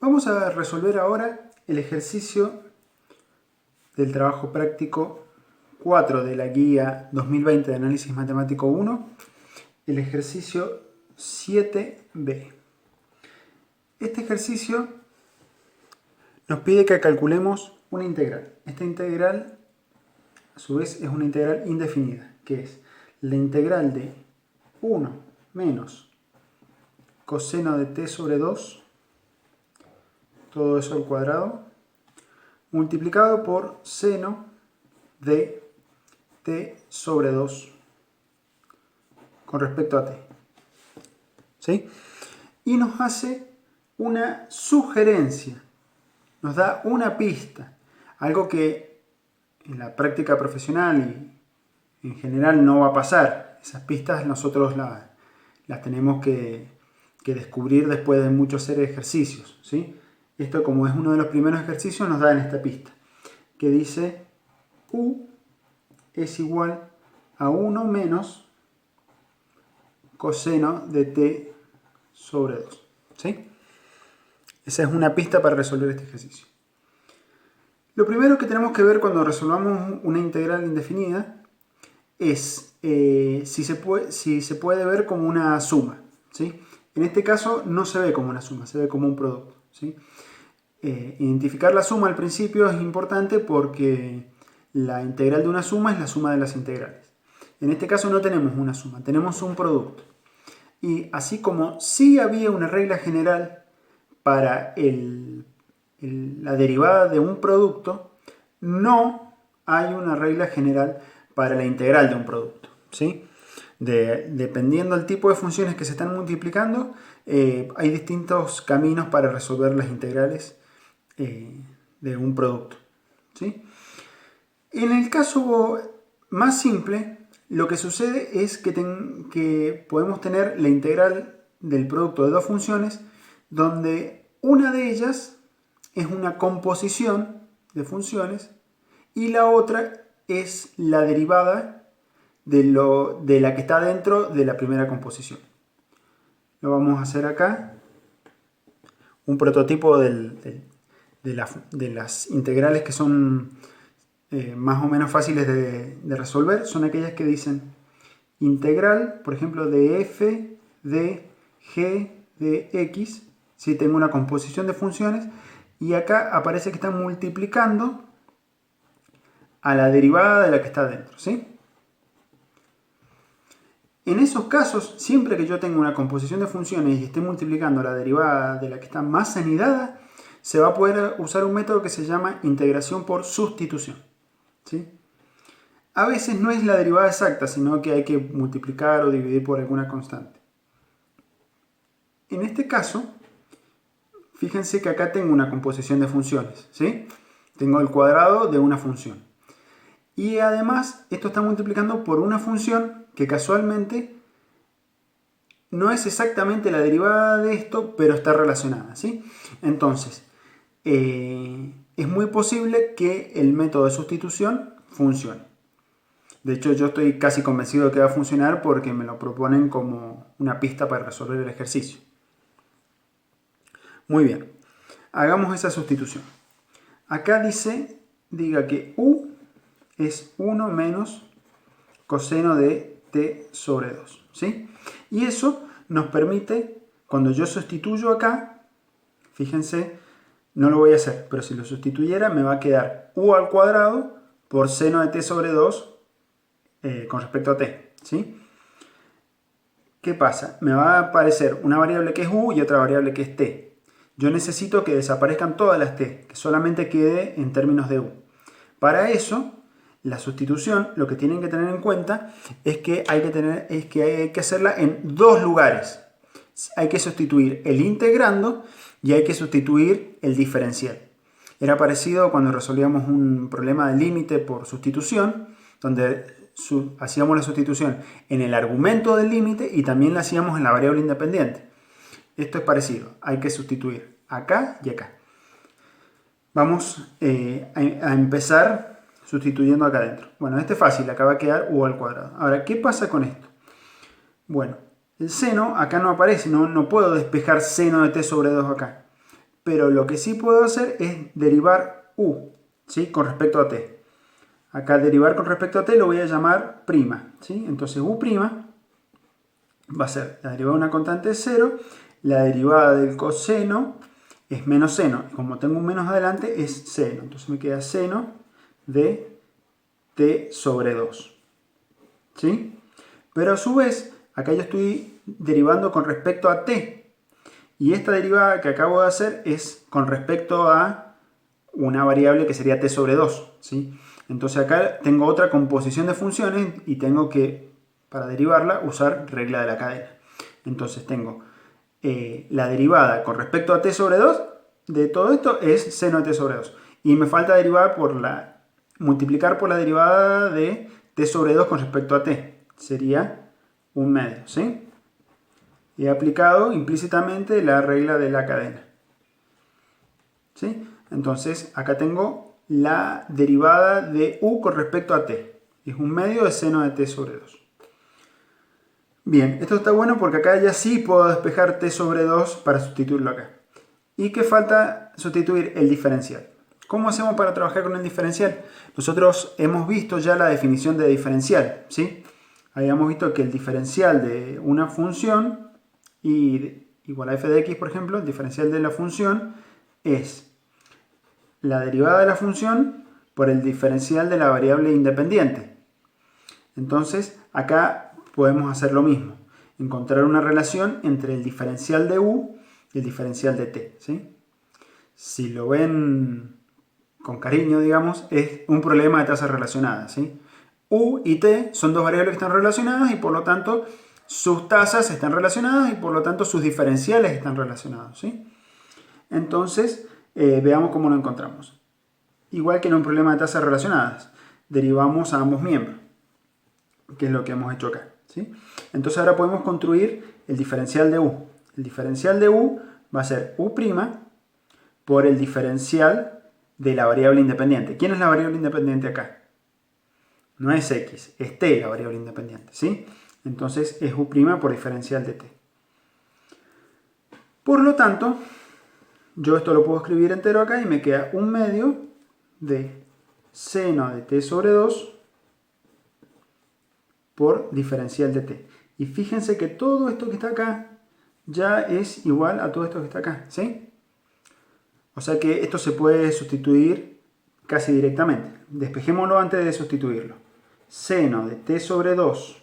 Vamos a resolver ahora el ejercicio del trabajo práctico 4 de la guía 2020 de Análisis Matemático 1, el ejercicio 7b. Este ejercicio nos pide que calculemos una integral. Esta integral, a su vez, es una integral indefinida, que es la integral de 1 menos coseno de t sobre 2, todo eso al cuadrado, multiplicado por seno de t sobre 2 con respecto a t. ¿Sí? Y nos hace una sugerencia, nos da una pista, algo que en la práctica profesional y en general no va a pasar. Esas pistas nosotros las tenemos que descubrir después de mucho hacer ejercicios, ¿sí? Esto, como es uno de los primeros ejercicios, nos da en esta pista, que dice u es igual a 1 menos coseno de t sobre 2. ¿Sí? Esa es una pista para resolver este ejercicio. Lo primero que tenemos que ver cuando resolvamos una integral indefinida es si se puede ver como una suma, ¿sí? En este caso no se ve como una suma, se ve como un producto, ¿sí? Identificar la suma al principio es importante porque la integral de una suma es la suma de las integrales. En este caso no tenemos una suma, tenemos un producto. Y así como sí había una regla general para la derivada de un producto, no hay una regla general para la integral de un producto, ¿sí? Dependiendo del tipo de funciones que se están multiplicando, hay distintos caminos para resolver las integrales de un producto, ¿sí? En el caso más simple, lo que sucede es que podemos tener la integral del producto de dos funciones, donde una de ellas es una composición de funciones y la otra es la derivada de la que está dentro de la primera composición. Lo vamos a hacer acá. Un prototipo de las integrales que son más o menos fáciles de resolver son aquellas que dicen integral, por ejemplo, de f de g de x, si tengo una composición de funciones, y acá aparece que están multiplicando a la derivada de la que está dentro, ¿sí? En esos casos, siempre que yo tenga una composición de funciones y esté multiplicando a la derivada de la que está más anidada, se va a poder usar un método que se llama integración por sustitución, ¿sí? A veces no es la derivada exacta, sino que hay que multiplicar o dividir por alguna constante. En este caso, fíjense que acá tengo una composición de funciones, ¿sí? Tengo el cuadrado de una función. Y además, esto está multiplicando por una función que casualmente no es exactamente la derivada de esto, pero está relacionada, ¿sí? Entonces, es muy posible que el método de sustitución funcione. De hecho, yo estoy casi convencido de que va a funcionar porque me lo proponen como una pista para resolver el ejercicio. Muy bien, hagamos esa sustitución. Acá diga que u es 1 menos coseno de t sobre 2, ¿sí? Y eso nos permite, cuando yo sustituyo acá, fíjense, no lo voy a hacer, pero si lo sustituyera me va a quedar u al cuadrado por seno de t sobre 2 con respecto a t, ¿sí? ¿Qué pasa? Me va a aparecer una variable que es u y otra variable que es t. Yo necesito que desaparezcan todas las t, que solamente quede en términos de u. Para eso, la sustitución, lo que tienen que tener en cuenta es que hay que hacerla en dos lugares. Hay que sustituir el integrando y hay que sustituir el diferencial. Era parecido cuando resolvíamos un problema de límite por sustitución, donde hacíamos la sustitución en el argumento del límite y también la hacíamos en la variable independiente. Esto es parecido, hay que sustituir acá y acá. Vamos a empezar sustituyendo acá adentro. Bueno, este es fácil, acá va a quedar u al cuadrado. Ahora, ¿qué pasa con esto? Bueno, el seno acá no aparece, no puedo despejar seno de t sobre 2 acá. pero lo que sí puedo hacer es derivar u, ¿sí? Con respecto a t. Acá derivar con respecto a t lo voy a llamar prima, ¿sí? Entonces u' va a ser la derivada de una constante es 0, la derivada del coseno es menos seno, y como tengo un menos adelante es seno, entonces me queda seno de t sobre 2, ¿sí? Pero a su vez, acá yo estoy derivando con respecto a t, y esta derivada que acabo de hacer es con respecto a una variable que sería t sobre 2, ¿sí? Entonces acá tengo otra composición de funciones y tengo que, para derivarla, usar regla de la cadena. Entonces tengo la derivada con respecto a t sobre 2 de todo esto es seno de t sobre 2. Y me falta derivar multiplicar por la derivada de t sobre 2 con respecto a t. Sería un medio, ¿sí? He aplicado implícitamente la regla de la cadena, ¿sí? Entonces acá tengo la derivada de u con respecto a t. Es un medio de seno de t sobre 2. Bien, esto está bueno porque acá ya sí puedo despejar t sobre 2 para sustituirlo acá. ¿Y qué falta sustituir? El diferencial. ¿Cómo hacemos para trabajar con el diferencial? Nosotros hemos visto ya la definición de diferencial, ¿sí? Habíamos visto que el diferencial de una función igual a f de x, por ejemplo, el diferencial de la función es la derivada de la función por el diferencial de la variable independiente. Entonces, acá podemos hacer lo mismo, encontrar una relación entre el diferencial de u y el diferencial de t, ¿sí? Si lo ven con cariño, digamos, es un problema de tasas relacionadas, ¿sí? U y t son dos variables que están relacionadas y por lo tanto sus tasas están relacionadas y por lo tanto sus diferenciales están relacionados, ¿sí? Entonces, veamos cómo lo encontramos. Igual que en un problema de tasas relacionadas, derivamos a ambos miembros, que es lo que hemos hecho acá, ¿sí? Entonces ahora podemos construir el diferencial de u. El diferencial de u va a ser u' por el diferencial de la variable independiente. ¿Quién es la variable independiente acá? No es x, es t la variable independiente, ¿sí? Entonces es u' por diferencial de t. Por lo tanto, yo esto lo puedo escribir entero acá y me queda un medio de seno de t sobre 2 por diferencial de t. Y fíjense que todo esto que está acá ya es igual a todo esto que está acá, ¿sí? O sea que esto se puede sustituir casi directamente. Despejémoslo antes de sustituirlo. Seno de t sobre 2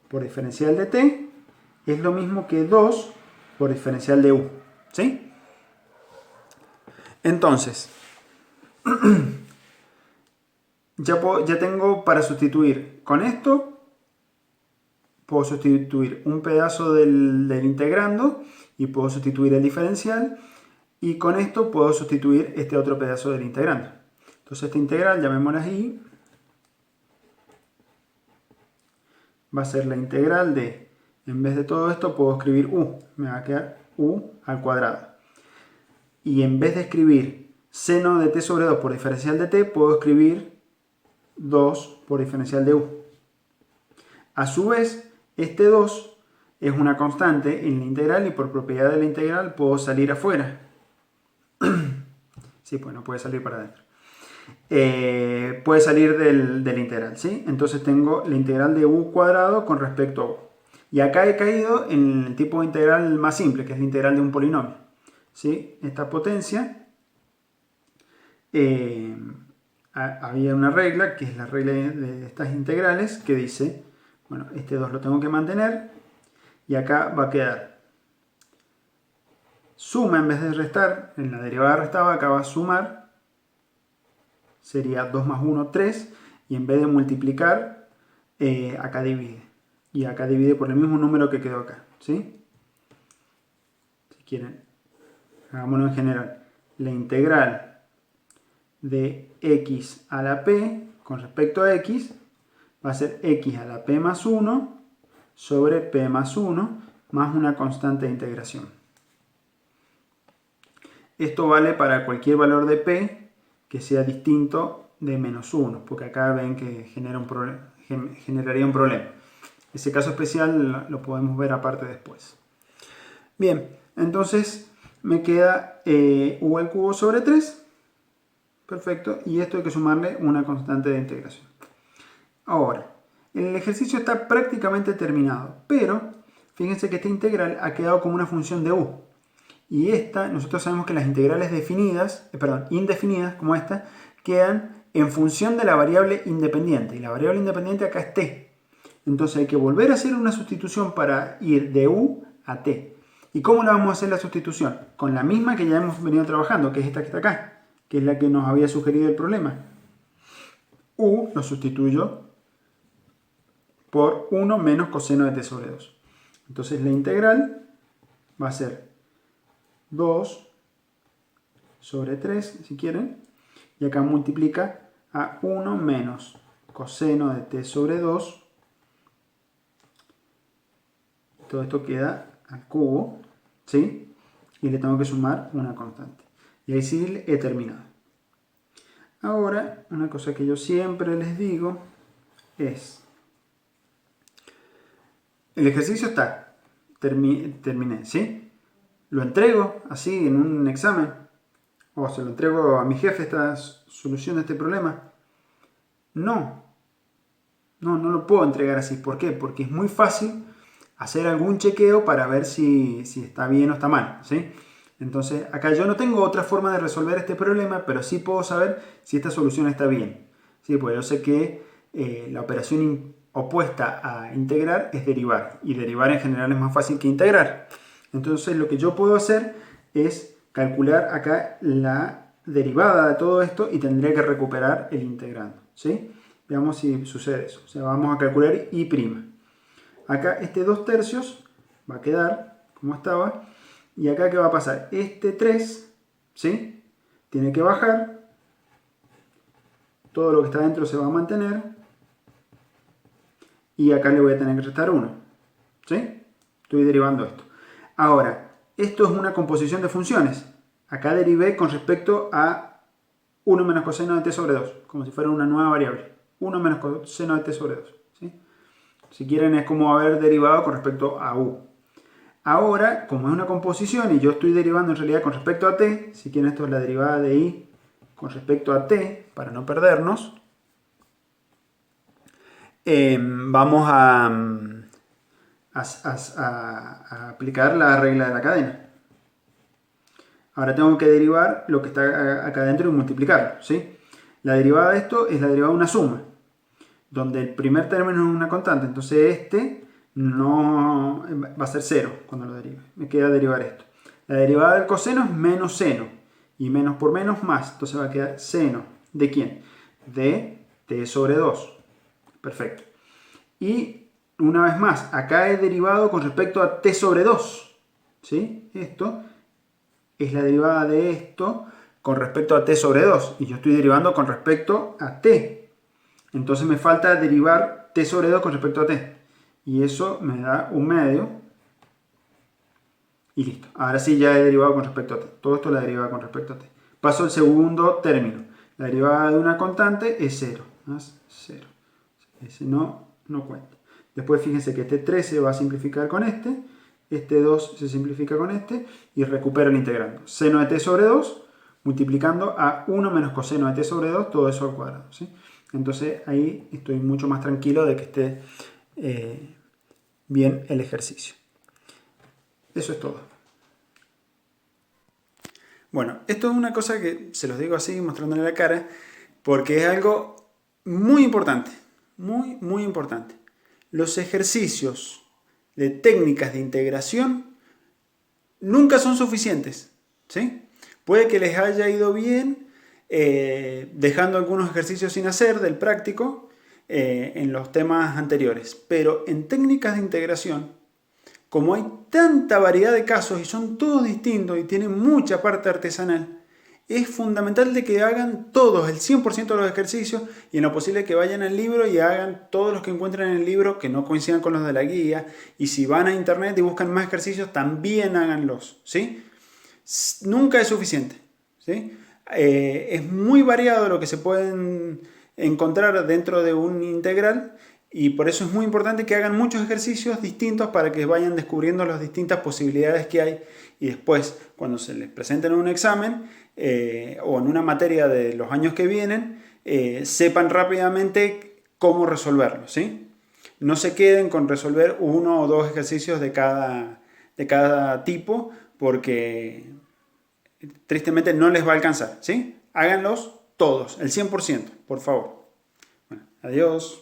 por diferencial de t es lo mismo que 2 por diferencial de u, ¿sí? Entonces, ya tengo para sustituir con esto, puedo sustituir un pedazo del integrando y puedo sustituir el diferencial, y con esto puedo sustituir este otro pedazo del integrando. Entonces esta integral, llamémosla y, va a ser la integral de, en vez de todo esto puedo escribir u, me va a quedar u al cuadrado. Y en vez de escribir seno de t sobre 2 por diferencial de t, puedo escribir 2 por diferencial de u. A su vez, este 2 es una constante en la integral y por propiedad de la integral puedo salir afuera. Sí, pues no puede salir para adentro. Puede salir de la integral, ¿sí? Entonces tengo la integral de u cuadrado con respecto a u. Y acá he caído en el tipo de integral más simple, que es la integral de un polinomio, ¿sí? Esta potencia, había una regla, que es la regla de estas integrales, que dice, bueno, este 2 lo tengo que mantener, y acá va a quedar suma en vez de restar, en la derivada restada acá va a sumar, sería 2 más 1, 3, y en vez de multiplicar, acá divide. Y acá divide por el mismo número que quedó acá, ¿sí? Si quieren, hagámoslo en general. La integral de x a la p con respecto a x va a ser x a la p más 1 sobre p más 1 más una constante de integración. Esto vale para cualquier valor de p que sea distinto de menos 1, porque acá ven que generaría un problema. Ese caso especial lo podemos ver aparte después. Bien, entonces me queda u al cubo sobre 3. Perfecto, y esto hay que sumarle una constante de integración. Ahora, el ejercicio está prácticamente terminado, pero fíjense que esta integral ha quedado como una función de u. Y esta, nosotros sabemos que las integrales indefinidas, como esta, quedan en función de la variable independiente. Y la variable independiente acá es t. Entonces hay que volver a hacer una sustitución para ir de u a t. ¿Y cómo la vamos a hacer la sustitución? Con la misma que ya hemos venido trabajando, que es esta que está acá, que es la que nos había sugerido el problema. U lo sustituyo por 1 menos coseno de t sobre 2. Entonces la integral va a ser 2 sobre 3, si quieren, y acá multiplica a 1 menos coseno de t sobre 2. Todo esto queda al cubo, ¿sí? Y le tengo que sumar una constante. Y ahí sí he terminado. Ahora, una cosa que yo siempre les digo es, el ejercicio está, terminé, ¿sí? Lo entrego así en un examen, o se lo entrego a mi jefe esta solución de este problema. No lo puedo entregar así. ¿Por qué? Porque es muy fácil hacer algún chequeo para ver si está bien o está mal, ¿sí? Entonces, acá yo no tengo otra forma de resolver este problema, pero sí puedo saber si esta solución está bien. ¿Sí? Pues yo sé que la operación opuesta a integrar es derivar, y derivar en general es más fácil que integrar. Entonces, lo que yo puedo hacer es calcular acá la derivada de todo esto y tendría que recuperar el integrando, ¿sí? Veamos si sucede eso. O sea, vamos a calcular y'. Acá este 2/3 va a quedar como estaba. Y acá, ¿qué va a pasar? Este 3, ¿sí? Tiene que bajar. Todo lo que está dentro se va a mantener. Y acá le voy a tener que restar 1. ¿Sí? Estoy derivando esto. Ahora, esto es una composición de funciones. Acá derivé con respecto a 1 menos coseno de t sobre 2. Como si fuera una nueva variable. 1 menos coseno de t sobre 2. ¿Sí? Si quieren, es como haber derivado con respecto a u. Ahora, como es una composición y yo estoy derivando en realidad con respecto a t, si quieren esto es la derivada de y con respecto a t, para no perdernos, vamos a aplicar la regla de la cadena. Ahora tengo que derivar lo que está acá adentro y multiplicarlo, ¿sí? La derivada de esto es la derivada de una suma, donde el primer término es una constante, entonces este no va a ser 0 cuando lo derive. Me queda derivar esto. La derivada del coseno es menos seno. Y menos por menos más. Entonces va a quedar seno. ¿De quién? De t sobre 2. Perfecto. Y una vez más, acá he derivado con respecto a t sobre 2. ¿Sí? Esto es la derivada de esto con respecto a t sobre 2. Y yo estoy derivando con respecto a t. Entonces me falta derivar t sobre 2 con respecto a t. Y eso me da un medio. Y listo. Ahora sí ya he derivado con respecto a t. Todo esto la derivada con respecto a t. Paso al segundo término. La derivada de una constante es 0. Más 0. Ese no cuenta. Después fíjense que este 3 se va a simplificar con este. Este 2 se simplifica con este. Y recupero el integrando. Seno de t sobre 2 multiplicando a 1 menos coseno de t sobre 2. Todo eso al cuadrado. ¿Sí? Entonces ahí estoy mucho más tranquilo de que esté bien el ejercicio. Eso es todo. Bueno, esto es una cosa que se los digo así, mostrándole la cara, porque es algo muy importante, muy importante. Los ejercicios de técnicas de integración nunca son suficientes, ¿sí? Puede que les haya ido bien dejando algunos ejercicios sin hacer del práctico en los temas anteriores, pero en técnicas de integración, como hay tanta variedad de casos y son todos distintos y tienen mucha parte artesanal, es fundamental de que hagan todos, el 100% de los ejercicios, y en lo posible que vayan al libro y hagan todos los que encuentren en el libro que no coincidan con los de la guía, y si van a internet y buscan más ejercicios, también háganlos, ¿sí? Nunca es suficiente, ¿sí? Es muy variado lo que se pueden encontrar dentro de un integral, Y por eso es muy importante que hagan muchos ejercicios distintos para que vayan descubriendo las distintas posibilidades que hay. Y después, cuando se les presenten en un examen o en una materia de los años que vienen, sepan rápidamente cómo resolverlo, ¿sí? No se queden con resolver 1 o 2 ejercicios de cada tipo, porque tristemente no les va a alcanzar, ¿sí? Háganlos todos, el 100%, por favor. Bueno, adiós.